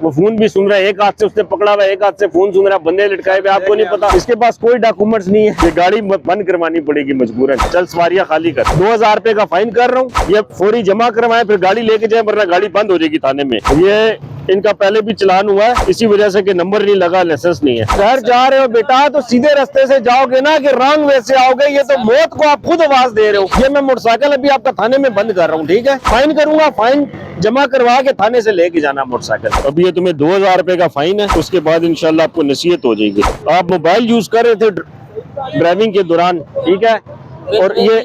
वो फोन भी सुन रहा है, एक हाथ से उसने पकड़ा हुआ है, एक हाथ से फोन सुन रहा है, बंदे लटकाए हुए, आपको नहीं पता। इसके पास कोई डॉक्यूमेंट्स नहीं है, ये गाड़ी बंद करवानी पड़ेगी मजबूरन। चल सवारियां खाली कर, 2000 रुपए का फाइन कर रहा हूँ, ये फौरी जमा करवाए फिर गाड़ी लेके जाए, वरना गाड़ी बंद हो जाएगी थाने में। ये इनका पहले भी चलान हुआ है, इसी वजह से कि नंबर नहीं लगा, लाइसेंस नहीं है। घर जा रहे हो बेटा तो सीधे रास्ते से जाओगे ना कि रॉन्ग वे से आओगे, ये तो मौत को आप खुद आवाज दे रहे हो। ये मैं मोटरसाइकिल अभी आपका थाने में बंद कर रहा हूँ, ठीक है? फाइन करूंगा, फाइन जमा करवा के थाने से लेके जाना मोटरसाइकिल। अभी ये तुम्हें 2000 रुपए का फाइन है, उसके बाद इंशाल्लाह आपको नसीहत हो जाएगी। आप मोबाइल यूज कर रहे थे ड्राइविंग के दौरान, ठीक है, और ये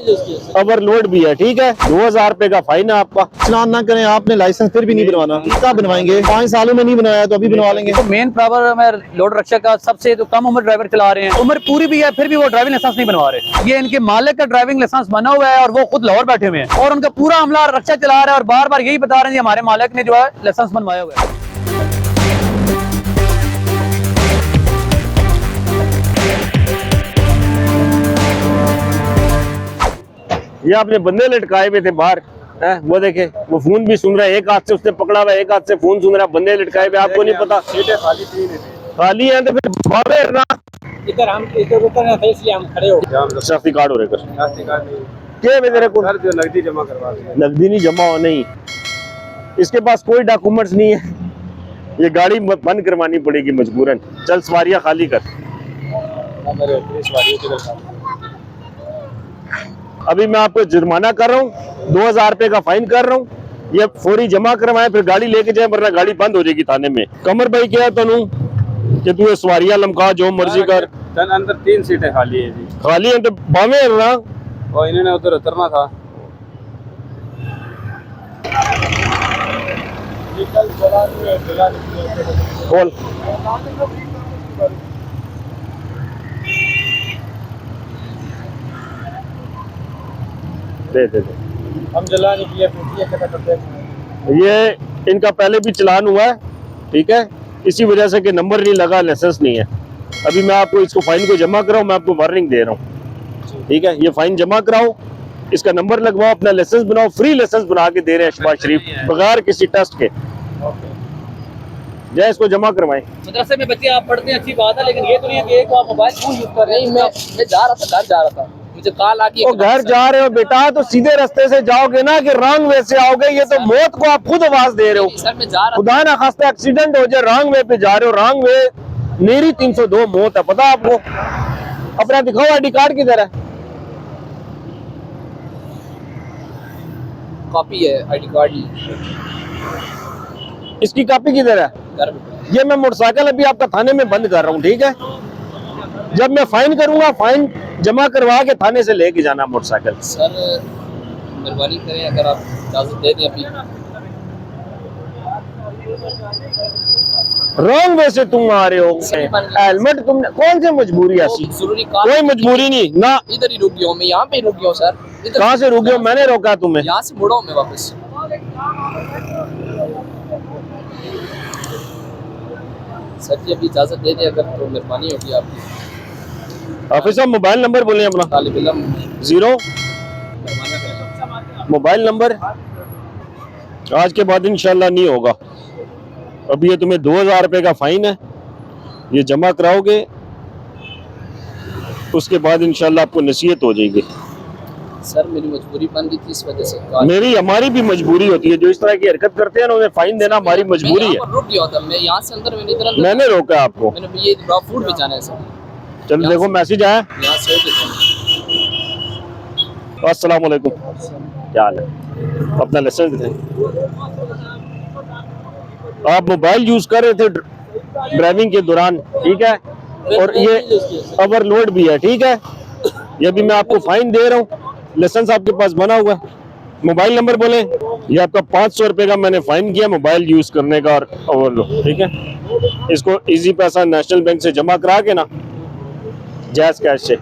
ओवरलोड भी है, ठीक है? 2000 रुपए का फाइन है आपका। चलान ना करें, आपने लाइसेंस फिर भी नहीं बनवाना, कब बनवाएंगे? 5 सालों में नहीं बनाया तो अभी बनवा लेंगे। तो मेन प्रॉब्लम है लोड रक्षा का, सबसे तो कम उम्र ड्राइवर चला रहे हैं, उम्र पूरी भी है फिर भी वो ड्राइविंग लाइसेंस नहीं बनवा रहे। ये इनके मालिक का ड्राइविंग लाइसेंस बना हुआ है और वो खुद लाहौर बैठे हुए हैं और उनका पूरा अमला रक्षा चला रहा है और बार बार यही बता रहे हैं हमारे मालिक ने जो है लाइसेंस बनवाया हुआ है। ये आपने बंदे लटकाए हुए थे बाहर, वो देखे, वो फोन भी सुन रहा है, एक हाथ से उसने पकड़ा हुआ है, एक हाथ से फोन सुन रहा है, बंदे लटकाए हुए, आपको नहीं पता। खाली है तो फिर इधर हम इधर उतरना था इसलिए हम खड़े हो गए। शख्सी कार्ड हो रहे क्या मेरे को सर जो नकदी जमा करवा दी, नकदी नहीं जमा हो, नहीं, इसके पास कोई डॉक्यूमेंट्स नहीं है, ये गाड़ी बंद करवानी पड़ेगी मजबूरन। चल सवारियां खाली कर। अभी मैं आपको जुर्माना कर रहा हूँ, 2000 रुपए का फाइन कर रहा हूँ, ये फौरी जमा करवाए फिर गाड़ी लेके जाए, वरना गाड़ी बंद हो जाएगी थाने में। कमर भाई क्या तनु कि तू ये सवारियां लमका जो मर्जी कर। अंदर 3 सीटें खाली है जी, खाली है तो बामे ना, और इन्होंने उधर उतरना था। खोल दे दे दे। हम जलाने के लिए ये इनका पहले भी चलान हुआ है, ठीक है, इसी वजह से कि नंबर नहीं लगा, लाइसेंस नहीं है। अभी मैं आपको इसको फाइन को जमा कराऊं, मैं आपको वार्निंग दे रहा हूँ, ठीक है? ये फाइन जमा कराओ, इसका नंबर लगवाओ, अपना लाइसेंस बनाओ, फ्री लाइसेंस बना के दे रहे हैं शहबाज शरीफ बगैर किसी टेस्ट के। जय इसको जमा करवाएं। मदरसे में बच्चे आप पढ़ते हैं अच्छी बात है, लेकिन ये तो नहीं है कि एक आप मोबाइल फोन यूज कर रहे हैं। मैं जा रहा था, घर जा रहा था, मुझे कॉल आ गई। घर जा रहे हो बेटा तो सीधे रास्ते से जाओगे ना कि रॉन्ग वे से आओगे, ये तो मौत को आप खुद आवाज दे रहे हो। सर मैं जा रहा खुदा ना खास्ता एक्सीडेंट हो जाए, रॉन्ग वे पे जा रहे हो, रॉन्ग वे, मेरी 302 मौत है, पता आपको? अपना दिखाओ आईडी कार्ड किधर है? कॉपी है आईडी कार्ड, इसकी कॉपी किधर है? ये मैं मोटरसाइकिल अभी आपका थाने में बंद कर रहा हूँ, ठीक है? जब मैं फाइन करूंगा, फाइन जमा करवा के थाने से लेके जाना मोटरसाइकिल। सर मेहरबानी करें अगर आप इजाजत दे दें अभी। रॉन्ग वे से तुम आ रहे हो, हेलमेट तुमने कौन सी मजबूरी ऐसी? कोई मजबूरी नहीं ना, इधर ही रुक गया हूँ मैं, यहाँ पे रुक गया हूँ सर। कहाँ से रुके हो? मैंने रोका तुम्हें? यहाँ से मुड़ा हूँ मैं वापस। सर जी अभी इजाजत दे दें अगर, तो मेहरबानी होगी आपकी। हाफिज साहब मोबाइल नंबर बोले अपना। तालिब इल्म 0 मोबाइल नंबर। आज के बाद इंशाल्लाह नहीं होगा। अभी ये तुम्हें 2000 रुपए का फाइन है, ये जमा कराओगे, उसके बाद इंशाल्लाह आपको नसीहत हो जाएगी। सर मेरी मजबूरी बन गई थी इस वजह से। मेरी हमारी भी मजबूरी होती है, जो इस तरह की हरकत करते हैं ना उन्हें फाइन देना हमारी मजबूरी है। रुक गया था मैं, यहाँ से अंदर मैंने इधर मैंने रोका आपको। मैंने ये फूड में जाना है सर। चलो देखो मैसेज आया। यहाँ से अस्सलाम वालेकुम, क्या हाल है? अपना लाइसेंस दिखाएं। आप मोबाइल यूज कर रहे थे ड्राइविंग के दौरान, ठीक है, और ये ओवरलोड भी है, ठीक है? ये भी मैं आपको फाइन दे रहा हूँ, लाइसेंस आपके पास बना हुआ है। मोबाइल नंबर बोले। ये आपका 500 रुपए का मैंने फाइन किया मोबाइल यूज करने का और ओवरलोड, ठीक है? इसको इजी पैसा नेशनल बैंक से जमा करा के ना, जैज कैश से,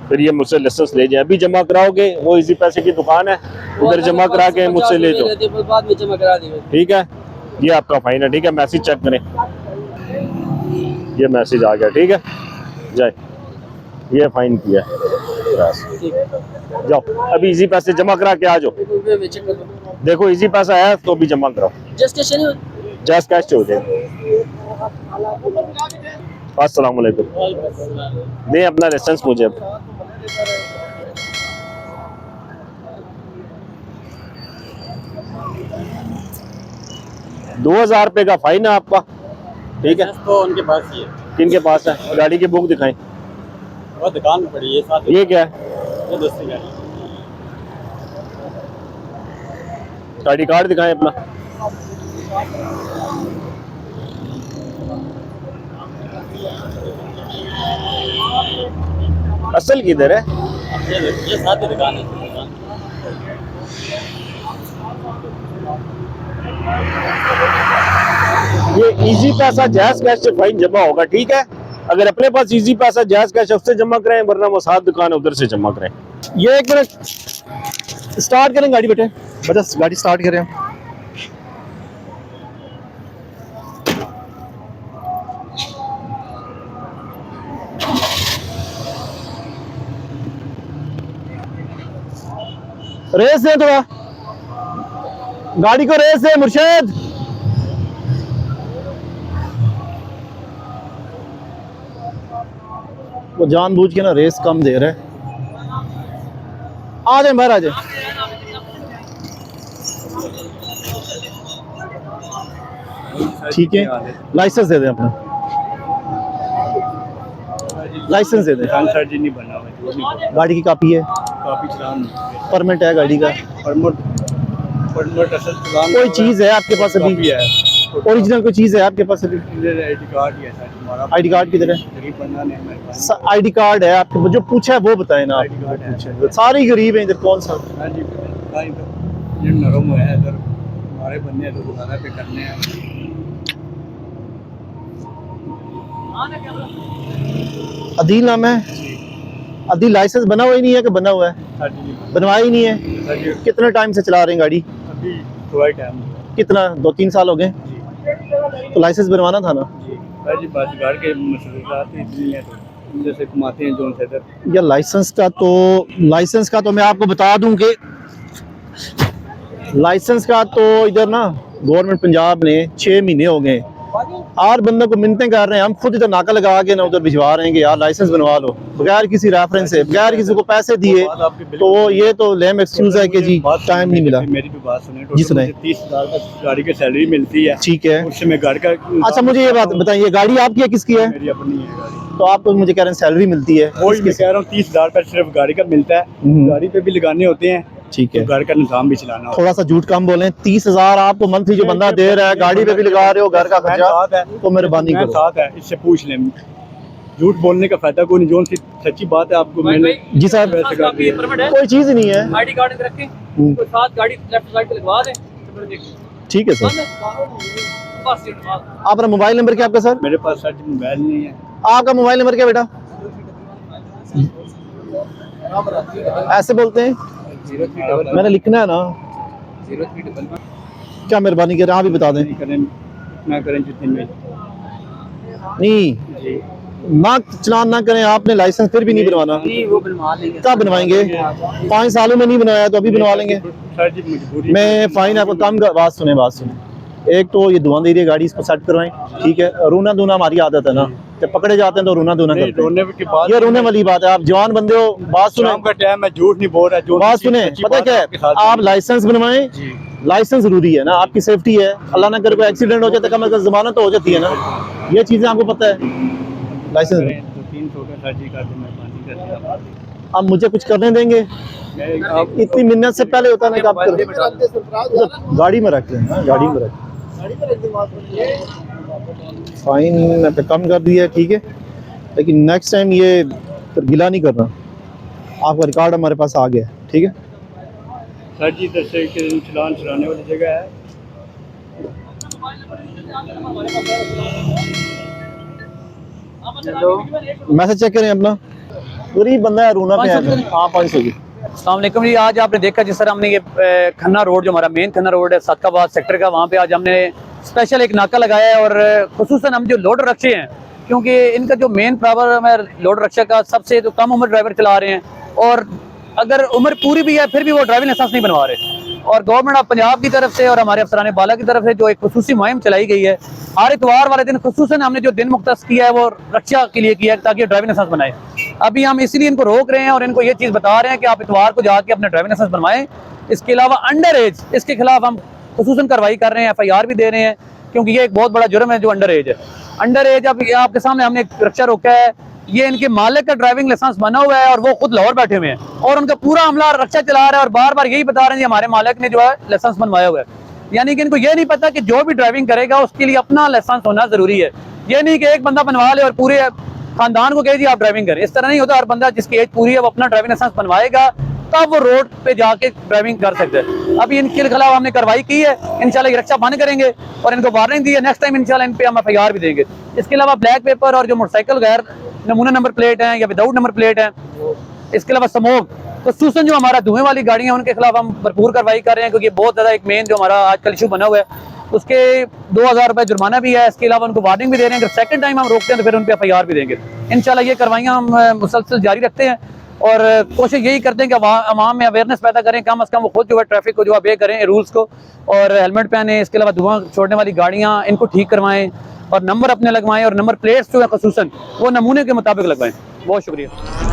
फिर ये मुझसे लाइसेंस ले जाए। अभी जमा कराओगे, वो इजी पैसे की दुकान है, उधर जमा करा के मुझसे ले जाओ, बाद में जमा करा देंगे, ठीक है? ये आपका फाइन है, ठीक है? मैसेज चेक करें, ये मैसेज आ गया, ठीक है? जाए, ये फाइन किया जाओ, अभी इजी पैसे जमा करा के आ जाओ। देखो इजी पैसा है तो अभी जमा कराओ। जैस कैश हो जाए। अस्सलाम वालेकुम। दें अपना लाइसेंस मुझे। 2000 रुपये का फाइन है आपका, ठीक है। तो उनके पास ही है, किनके पास है? गाड़ी की बुक दिखाएं। वो दुकान में पड़ी है साथ। ये क्या है? ये दूसरी गाड़ी। आईडी कार्ड दिखाएं अपना। असल किधर है? ये साथ ही दुकान है। ये इजी पैसा जायज कैश से फाइन जमा होगा, ठीक है। अगर अपने पास इजी पैसा जायज कैश उससे जमा करें, वरना वो साथ दुकान है उधर से जमा करें। ये एक मिनट स्टार्ट करें गाड़ी बेटे, बस गाड़ी स्टार्ट करें। रेस दे थोड़ा, गाड़ी को रेस दे मुर्शद। वो जानबूझ के ना रेस कम दे रहा है। आ जाए बाहर आ जाए। ठीक है, लाइसेंस दे दें अपना, लाइसेंस दे दें। सर जी नहीं बना हुआ, जो नहीं गाड़ी की कॉपी है, काफी चलान परमिट है गाड़ी का, परमिट असल चलान कोई चीज़ है आपके पास अभी? है, ओरिजिनल कोई चीज़ है आपके पास अभी? आईडी कार्ड ही है सर हमारा। आईडी कार्ड किधर है? गरीब बंदा नहीं मेरे पास। आईडी कार्ड है आपके, जो पूछा है वो बताए ना आप। आईडी कार्ड है। सारे ही गरीब हैं इधर, कौन सा? हाँ जी, ये नरम है इधर, हमारे बंदे तो दुकाना पे करने हैं। अदील नाम है? अदील लाइसेंस बना हुआ ही नहीं है कि बना हुआ है? सर जी बनवाया ही नहीं है? सर जी कितने टाइम से चला रहे हैं गाड़ी? अभी थोड़ा टाइम हुआ। कितना, 2-3 साल हो गए? तो लाइसेंस बनवाना था ना। जी सर जी, बस गाड़ी के मसरूफात इतनी है तो जैसे कमाते हैं जोन से इधर। या लाइसेंस का तो मैं आपको बता दूं कि लाइसेंस का तो इधर ना गवर्नमेंट पंजाब ने 6 महीने हो गए, 8 बंदों को मिन्नतें कर रहे हैं। हम खुद इधर नाका लगा के ना उधर भिजवा रहे हैं कि यार लाइसेंस बनवा लो, बगैर किसी रेफरेंस से, बगैर किसी को पैसे दिए। तो ये तो लेम एक्सक्यूज है कि जी टाइम नहीं मिला। मेरी भी बात सुने, जी सुनाए। 30,000 का गाड़ी की सैलरी मिलती है, ठीक है। उससे मैं गाड़ी का। अच्छा मुझे ये बात बताइए, गाड़ी आपकी है किसकी है? मेरी अपनी है गाड़ी। तो आप मुझे कह रहे हैं सैलरी मिलती है? वही मैं कह रहा हूँ, 30,000 का सिर्फ गाड़ी का मिलता है, गाड़ी पे भी लगाने होते हैं। ठीक है, तो घर का निजाम भी चलाना होता थोड़ा सा झूठ कम बोलें। 30,000 आपको मंथली जो बंदा दे रहा है, गाड़ी पे भी लगा रहे हो, घर का है। खर्चा, तो मेहरबानी मैं करो। साथ है, इससे पूछ लें। झूठ बोलने का फायदा कोई नहीं, जो सी सच्ची बात है आपको मैंने। जी साहब, वैसे कर दिया। कोई चीज़ ही नहीं है। आईडी कार्ड रखें, कोई साथ गाड़ी लेफ्ट साइड पे लगवा दें। ठीक है सर। बस आपका मोबाइल नंबर क्या आपका सर? मेरे पास सर जी मोबाइल नहीं है। आपका मोबाइल नंबर क्या बेटा? ऐसे बोलते हैं, मैंने लिखना है ना। 03 क्या मेहरबानी करें, आप भी बता दें। ना करें जितने में नहीं, जी ना चलान ना करें, आपने लाइसेंस फिर भी नहीं बनवाना। वो बनवा लेंगे। कब बनवाएंगे? 5 सालों में नहीं बनवाया तो अभी बनवा लेंगे। सर जी मजबूरी। मैं फाइन आपको कम बात सुने, एक तो ये धुआं दे रही है गाड़ी, इसको सेट करवाएं, ठीक है। रोना धोना हमारी आदत है ना, जब पकड़े जाते हैं तो रोना धोना करते हैं। रोने के बाद ये रोने वाली बात है। आप जवान बंदे हो, बात सुने, शाम का टाइम है, झूठ नहीं बोल रहा। जो बात सुने। पता क्या है, आप लाइसेंस बनवाएं, लाइसेंस जरूरी है ना, आपकी सेफ्टी है। अल्लाह ना करे कोई एक्सीडेंट हो जाता है, कम से कम जमानत तो हो जाती है ना। ये चीजें आपको पता है। लाइसेंस 300 का सर जी कर दे, मेहरबानी कर आप मुझे कुछ करने देंगे? आप इतनी मिन्नत से पहले होता ना कि आप गाड़ी में रख लें, गाड़ी में रख। फाइन मैं पे कम कर दिया, ठीक है, लेकिन नेक्स्ट टाइम ये फिर गिला नहीं करना। आपका रिकॉर्ड हमारे पास आ गया, ठीक है। सर जी दसे के चलान चलाने वाली जगह है। मैसेज चेक करें अपना। गरीब बंदा है, रोना पे है। हाँ 500 की। अस्सलाम वालेकुम जी। आज आपने देखा जिस तरह हमने ये खन्ना रोड, जो हमारा मेन खन्ना रोड है सदकाबाद सेक्टर का, वहाँ पे आज हमने स्पेशल एक नाका लगाया है। और खुसूसन हम जो लोडर रक्षे हैं, क्योंकि इनका जो मेन प्रॉब्लम है लोडर रक्षा का, सबसे तो कम उम्र ड्राइवर चला रहे हैं, और अगर उम्र पूरी भी है फिर भी वो ड्राइविंग लाइसेंस नहीं बनवा रहे। और गवर्नमेंट ऑफ पंजाब की तरफ से और हमारे अफसरान बाला की तरफ से जो एक खुसूसी मुहिम चलाई गई है, हर इतवार वाले दिन खुसूसन हमने जो दिन मुख्तस किया है वो रक्षा के लिए किया है ताकि ड्राइविंग लाइसेंस बनाए। अभी हम इसीलिए इनको रोक रहे हैं और इनको ये चीज़ बता रहे हैं कि आप इतवार को जाके अपना ड्राइविंग लाइसेंस बनवाएं। इसके अलावा अंडर एज, इसके खिलाफ हम खुसूसन कार्रवाई कर रहे हैं, FIR भी दे रहे हैं, क्योंकि ये एक बहुत बड़ा जुर्म है जो अंडर एज है। अंडर एज अब आपके सामने हमने एक रक्षा रोका है, ये इनके मालिक का ड्राइविंग लाइसेंस बना हुआ है और वो खुद लाहौर बैठे हुए हैं और उनका पूरा अमला रक्षा चला रहा है और बार बार यही बता रहे हैं कि हमारे मालिक ने जो है लाइसेंस बनवाया हुआ है। यानी कि इनको ये नहीं पता कि जो भी ड्राइविंग करेगा उसके लिए अपना लाइसेंस होना जरूरी है। ये नहीं कि एक बंदा बनवा ले और पूरे खानदान को कहे जी आप ड्राइविंग करें, इस तरह नहीं होता। हर बंदा जिसकी एज पूरी है वो अपना ड्राइविंग लाइसेंस बनवाएगा तब वो रोड पे जाके ड्राइविंग कर सकते हैं। अभी इनके खिलाफ हमने कार्रवाई की है, इंशाल्लाह ये रक्षा बंद करेंगे और इनको वार्निंग दी है, नेक्स्ट टाइम इंशाल्लाह इन पे हम FIR भी देंगे। इसके अलावा ब्लैक पेपर और जो मोटरसाइकिल गैर नमूना नंबर प्लेट हैं या विदाउट नंबर प्लेट हैं, इसके अलावा स्मोक, खसूसन जो हमारा धुएं वाली गाड़ियां हैं उनके खिलाफ हम भरपूर कार्रवाई कर रहे हैं, क्योंकि बहुत ज़्यादा एक मेन जो हमारा आजकल इशू बना हुआ है उसके 2000 रुपये जुर्माना भी है। इसके अलावा उनको वार्निंग भी दे रहे हैं, अगर सेकंड टाइम हम रोकते हैं तो फिर उन पर FIR भी देंगे। इंशाल्लाह ये कार्रवाइयाँ हम मुसलसल जारी रखते हैं और कोशिश यही करते हैं कि अवाम में अवेयरनेस पैदा करें, कम अज़ कम वो खुद जो है ट्रैफिक को जो obey करें रूल्स को, और हेलमेट पहने। इसके अलावा धुआं छोड़ने वाली गाड़ियाँ इनको ठीक करवाएं और नंबर अपने लगवाएं और नंबर प्लेट्स जो है खसूसन वो नमूने के मुताबिक लगवाएं। बहुत शुक्रिया।